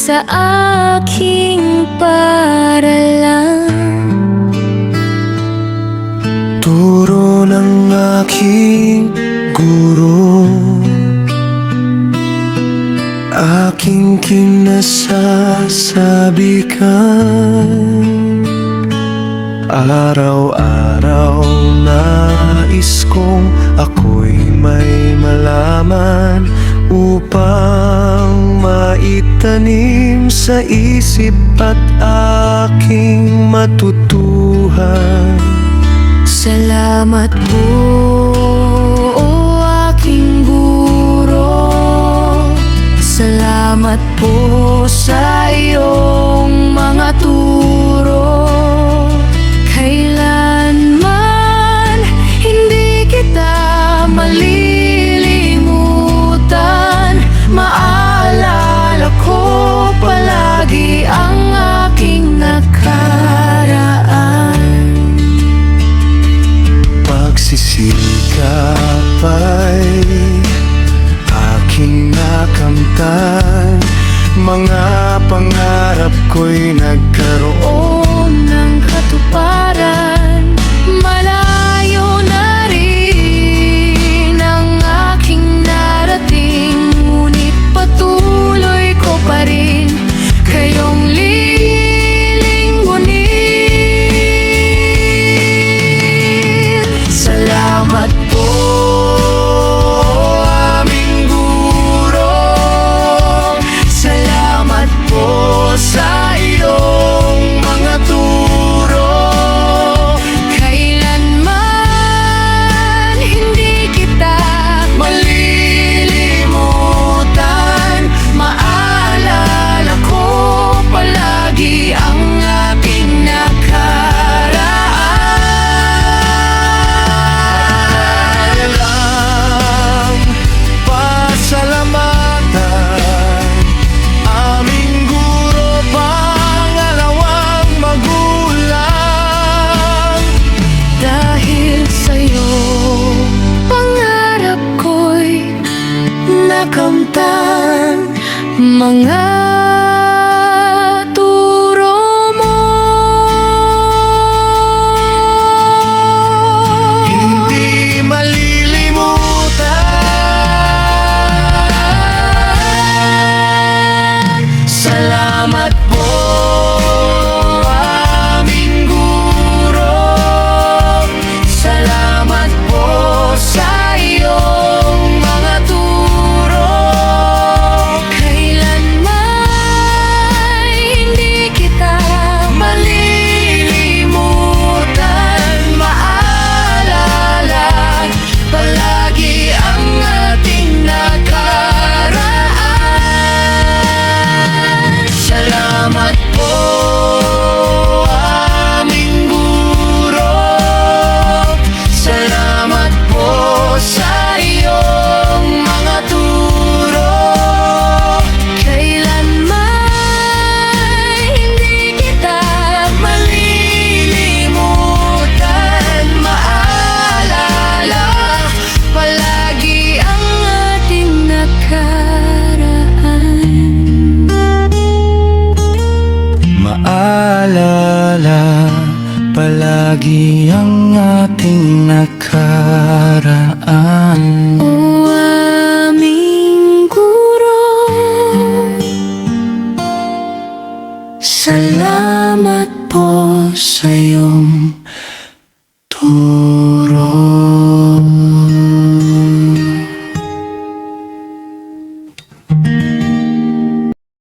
sa aking paaralan. Turo ng aking guro, aking kinasasabikan. Araw-araw nais kong ako'y may malaman, upang maitanim sa isip at aking matutuhan. Salamat po, o aking guro. Salamat po sa iyong mga turo. Kailanman hindi kita malilimutan. Maalala ko palagi ang aking nakaraan. Pagsisikap ay aking nakamtan, mga pangarap ko'y nagkaroon ng katuparan. Malayo na rin ang aking narating, ngunit patuloy ko pa rin kayong lilingkunin. Salamat po, aming guro. Salamat po sa iyong mga turo. Kailanman hindi kita malilimutan. Maalala ko palagi ang aking nakaraan. Ang pasalamatan, aming guro, pangalawang magulang. Dahil sa'yo, pangarap ko'y nakamtan. Mga turo mo, Hindi malilimutan. salamat po, aming guro. Salamat po sa iyong mga turo. Kailanman hindi kita malilimutan. Maalala palagi ang ating nakaraan. Salamat po, aming guro. Salamat po sa iyong mga turo. Kailanman hindi kita malilimutan. Maalala palagi ang ating nakaraan. Maalala palagi ang ating nakaraan. O aming guro, salamat po sa iyong tulong.